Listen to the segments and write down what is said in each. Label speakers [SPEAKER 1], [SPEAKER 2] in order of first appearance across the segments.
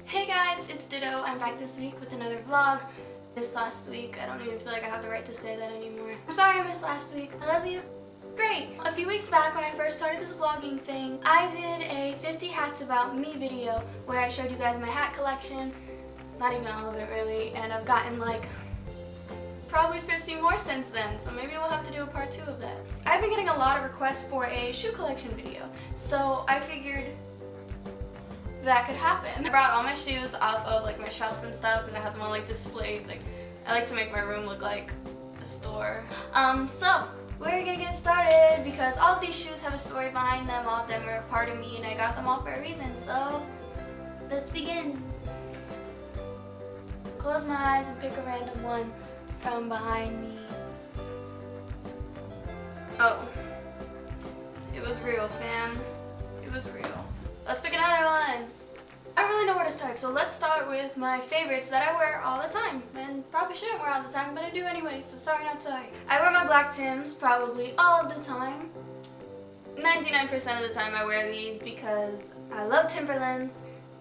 [SPEAKER 1] Hey guys, it's Ditto. I'm back this week with another vlog. Missed last week. I don't even feel like I have the right to say that anymore. I'm sorry I missed last week. I love you. Great. A few weeks back when I first started this vlogging thing, I did a 50 hats about me video where I showed you guys my hat collection. Not even all of it really, and I've gotten like probably 50 more since then, so maybe we'll have to do a part 2 of that. I've been getting a lot of requests for a shoe collection video, so I figured that could happen. I brought all my shoes off of like my shelves and stuff, and I have them all like displayed. Like, I like to make my room look like a store. So we're gonna get started because all of these shoes have a story behind them. All of them are a part of me, and I got them all for a reason. So let's begin. Close my eyes and pick a random one from behind me. Oh, it was real, fam. It was real. Let's pick another one. I don't really know where to start, so let's start with my favorites that I wear all the time, and probably shouldn't wear all the time, but I do anyway, so sorry not sorry. I wear my black Tims probably all the time. 99% of the time I wear these because I love Timberlands,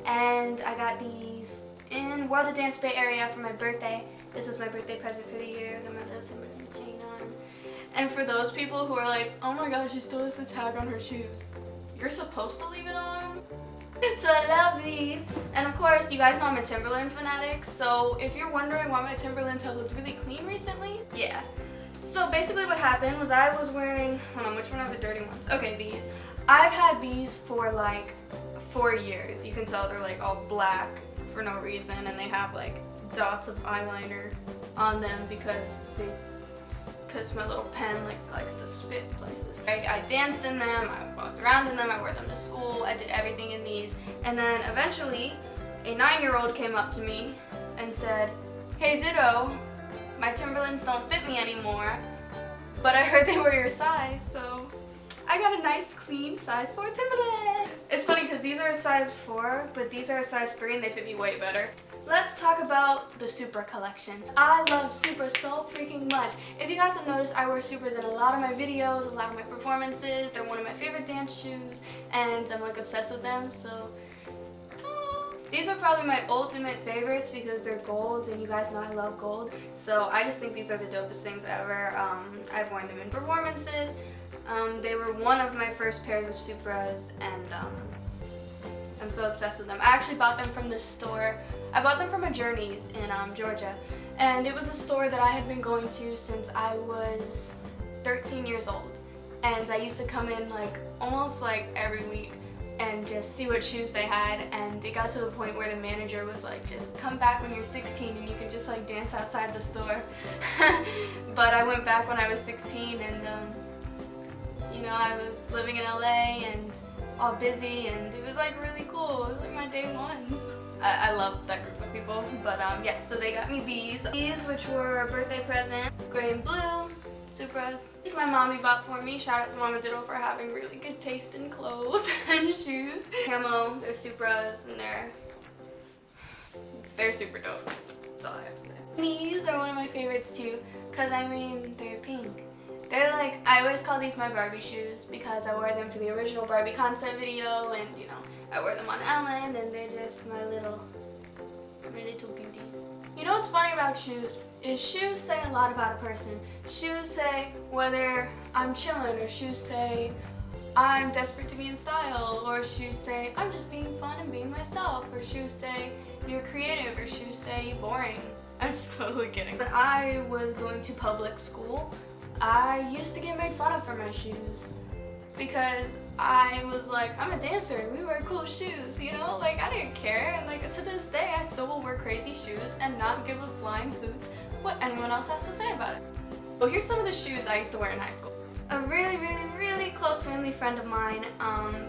[SPEAKER 1] and I got these in World of Dance Bay Area for my birthday. This was my birthday present for the year. I got my little Timberland chain on. And for those people who are like, oh my god, she still has the tag on her shoes, you're supposed to leave it on. So I love these, and of course you guys know I'm a Timberland fanatic, so if you're wondering why my Timberlands have looked really clean recently, yeah. So basically what happened was I was wearing, hold on, which one are the dirty ones? Okay, these. I've had these for like 4 years. You can tell they're like all black for no reason, and they have like dots of eyeliner on them because my little pen like likes to spit places. I danced in them, I walked around in them, I wore them to school, I did everything in these. And then eventually a 9-year-old came up to me and said, hey Ditto, my Timberlands don't fit me anymore, but I heard they were your size, so I got a nice clean size 4 Timberland. It's funny because these are a size 4, but these are a size 3 and they fit me way better. Let's talk about the Supra collection. I love Supra so freaking much. If you guys have noticed, I wear Supras in a lot of my videos, a lot of my performances. They're one of my favorite dance shoes, and I'm like obsessed with them, so these are probably my ultimate favorites because they're gold, and you guys know I love gold. So I just think these are the dopest things ever. I've worn them in performances. They were one of my first pairs of Supras, and I'm so obsessed with them. I actually bought them from this store. I bought them from a Journeys in Georgia, and it was a store that I had been going to since I was 13 years old. And I used to come in like almost like every week and just see what shoes they had, and it got to the point where the manager was like, just come back when you're 16 and you can just like dance outside the store. But I went back when I was 16, and you know, I was living in LA and all busy, and it was like really cool. It was like my day ones. I love that group of people, but yeah, so they got me these, which were a birthday present, gray and blue, Supras. These my mommy bought for me. Shout out to Mama Ditto for having really good taste in clothes and shoes. Camo, they're Supras, and they're super dope. That's all I have to say. These are one of my favorites too, because I mean, they're pink. They're like, I always call these my Barbie shoes because I wore them for the original Barbie concept video, and you know, I wear them on Ellen, and they're just my little beauties. You know what's funny about shoes is shoes say a lot about a person. Shoes say whether I'm chilling, or shoes say I'm desperate to be in style, or shoes say I'm just being fun and being myself, or shoes say you're creative, or shoes say you're boring. I'm just totally kidding. When I was going to public school, I used to get made fun of for my shoes because I was like, I'm a dancer and we wear cool shoes, you know? Like, I didn't care, and like to this day I still will wear crazy shoes and not give a flying hoot what anyone else has to say about it. Well, here's some of the shoes I used to wear in high school. A really close family friend of mine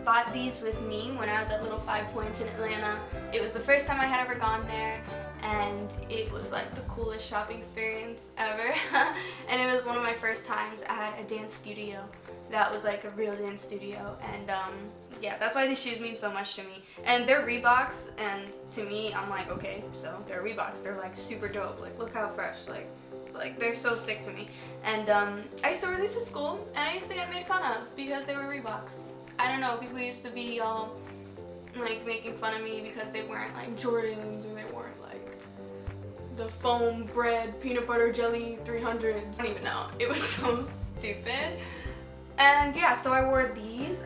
[SPEAKER 1] bought these with me when I was at Little 5 Points in Atlanta. It was the first time I had ever gone there, and it was like the coolest shopping experience ever. And it was one of my first times at a dance studio that was like a real dance studio, and yeah, that's why these shoes mean so much to me. And they're Reeboks, and to me, I'm like, okay, so they're Reeboks, they're like super dope, like look how fresh, like they're so sick to me. And I used to wear these to school, and I used to get made fun of because they were Reeboks. I don't know, people used to be all like making fun of me because they weren't like Jordans or they weren't like the foam bread peanut butter jelly 300s. I don't even know. It was so stupid. And yeah, so I wore these.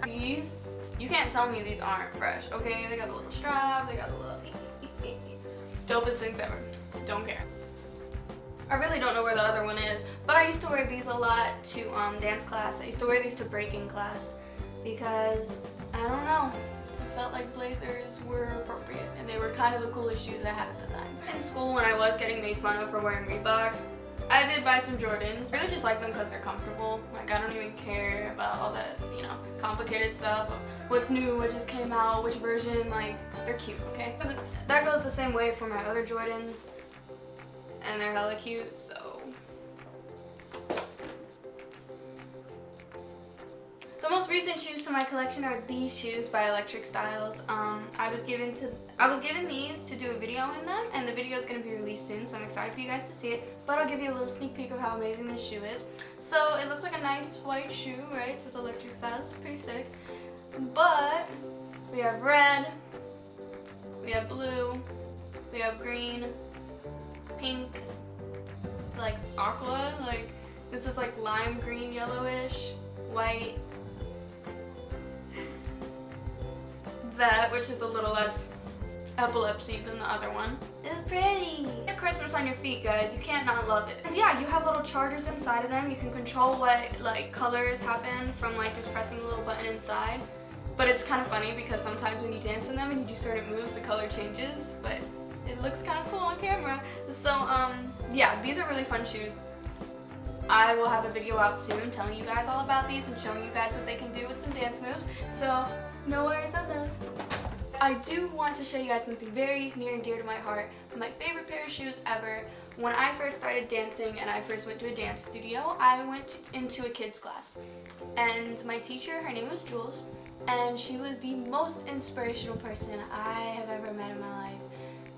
[SPEAKER 1] You can't tell me these aren't fresh, okay? They got a little strap, they got a little dopest things ever. Don't care. I really don't know where the other one is, but I used to wear these a lot to dance class. I used to wear these to breaking class because, I don't know, I felt like blazers were appropriate and they were kind of the coolest shoes I had at the time. In school, when I was getting made fun of for wearing Reeboks, I did buy some Jordans. I really just like them because they're comfortable. Like, I don't even care about all that, you know, complicated stuff of what's new, what just came out, which version. Like, they're cute, okay? That goes the same way for my other Jordans, and they're hella cute, so. The most recent shoes to my collection are these shoes by Electric Styles. I was given these to do a video in them, and the video is going to be released soon, so I'm excited for you guys to see it. But I'll give you a little sneak peek of how amazing this shoe is. So it looks like a nice white shoe, right? It says Electric Styles, pretty sick. But we have red, we have blue, we have green, pink, like aqua, like this is like lime green yellowish, white, that, which is a little less epilepsy than the other one. It's pretty. Get Christmas on your feet, guys. You can't not love it. And yeah, you have little chargers inside of them. You can control what like colors happen from like just pressing the little button inside. But it's kind of funny because sometimes when you dance in them and you do certain moves, the color changes. But it looks kind of cool on camera. So yeah, these are really fun shoes. I will have a video out soon telling you guys all about these and showing you guys what they can do with some dance moves. So no worries on those. I do want to show you guys something very near and dear to my heart. My favorite pair of shoes ever. When I first started dancing and I first went to a dance studio, I went into a kids class. And my teacher, her name was Jules, and she was the most inspirational person I have ever met in my life.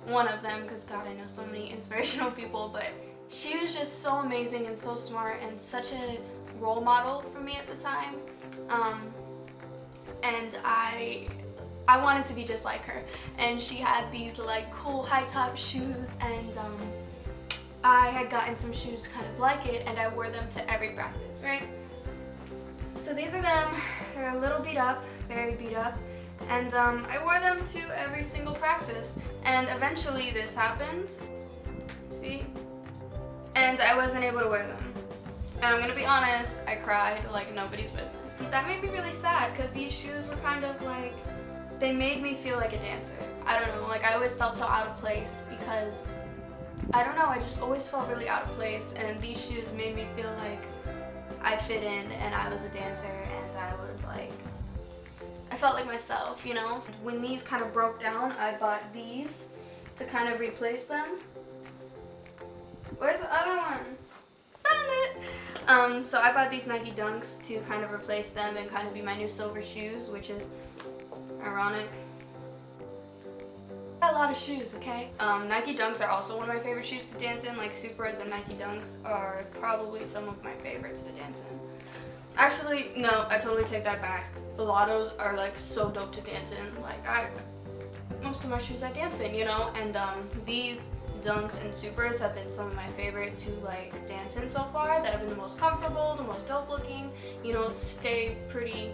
[SPEAKER 1] One of them, because God, I know so many inspirational people, but she was just so amazing and so smart and such a role model for me at the time. And I wanted to be just like her. And she had these like cool high top shoes, and I had gotten some shoes kind of like it, and I wore them to every practice, right? So these are them. They're a little beat up, very beat up. And I wore them to every single practice. And eventually this happened. See? And I wasn't able to wear them. And I'm gonna be honest, I cried like nobody's business. That made me really sad because these shoes were kind of like, they made me feel like a dancer. I don't know, like I always felt so out of place because, I don't know, I just always felt really out of place, and these shoes made me feel like I fit in and I was a dancer, and I was like, I felt like myself, you know? When these kind of broke down, I bought these to kind of replace them. Where's the other one? Found it! So I bought these Nike Dunks to kind of replace them and kind of be my new silver shoes, which is ironic. I got a lot of shoes, okay? Nike Dunks are also one of my favorite shoes to dance in. Like Supras and Nike Dunks are probably some of my favorites to dance in. Actually, no, I totally take that back. Lottos are like so dope to dance in. Like most of my shoes I dance in, you know? And these Dunks and Supras have been some of my favorite to like dance in so far, that have been the most comfortable, the most dope looking, you know, stay pretty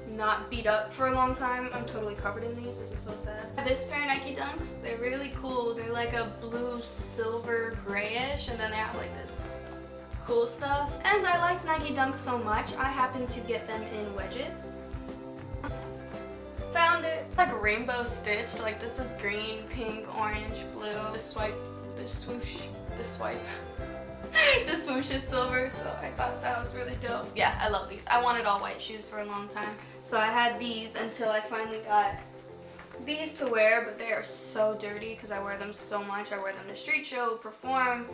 [SPEAKER 1] not beat up for a long time. I'm totally covered in these, this is so sad. This pair of Nike Dunks, they're really cool. They're like a blue silver grayish, and then they have like this cool stuff. And I liked Nike Dunks so much, I happened to get them in wedges. Found it. Like rainbow stitched, like this is green, pink, orange, blue. The swipe, the swoosh, the swipe. The swoosh is silver, so I thought that was really dope. Yeah, I love these. I wanted all white shoes for a long time, so I had these until I finally got these to wear, but they are so dirty because I wear them so much. I wear them to street show, perform,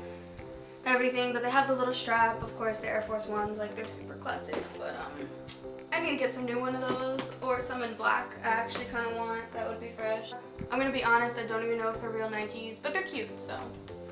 [SPEAKER 1] everything, but they have the little strap. Of course, the Air Force Ones, like they're super classic, but I need to get some new one of those, or some in black. I actually kind of want, that would be fresh. I'm gonna be honest, I don't even know if they're real Nikes, but they're cute, so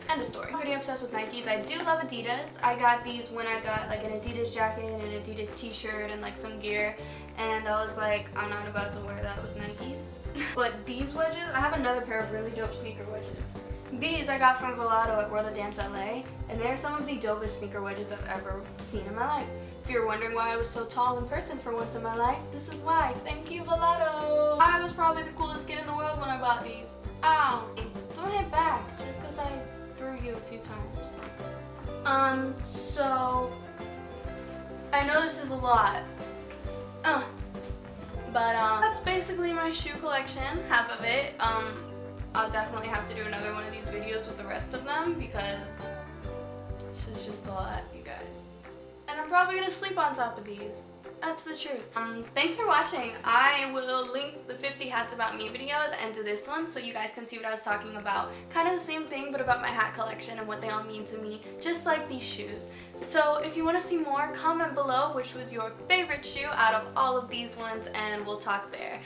[SPEAKER 1] End of story. I'm pretty obsessed with Nikes. I do love Adidas. I got these when I got like an Adidas jacket and an Adidas t-shirt and like some gear, and I was like, I'm not about to wear that with Nikes. But these wedges, I have another pair of really dope sneaker wedges. These I got from Velato at World of Dance LA, and they're some of the dopest sneaker wedges I've ever seen in my life. If you're wondering why I was so tall in person for once in my life, this is why. Thank you, Velato! I was probably the coolest kid in the world when I bought these. Ow! Don't hit back, just because I threw you a few times. So I know this is a lot. But that's basically my shoe collection, half of it. I'll definitely have to do another one of these videos with the rest of them because this is just a lot, you guys. And I'm probably gonna sleep on top of these. That's the truth. Thanks for watching. I will link the 50 hats about me video at the end of this one so you guys can see what I was talking about. Kind of the same thing, but about my hat collection and what they all mean to me, just like these shoes. So if you want to see more, comment below which was your favorite shoe out of all of these ones, and we'll talk there.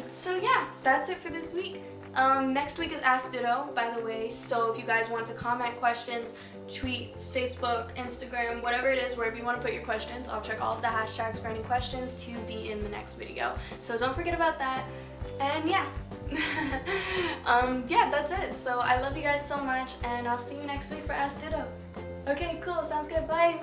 [SPEAKER 1] So yeah, that's it for this week. Next week is Ask Dytto, by the way, so if you guys want to comment questions, tweet, Facebook, Instagram, whatever it is, wherever you want to put your questions, I'll check all of the hashtags for any questions to be in the next video. So don't forget about that. And yeah, yeah, that's it. So I love you guys so much, and I'll see you next week for Ask Dytto. Okay, cool, sounds good, bye.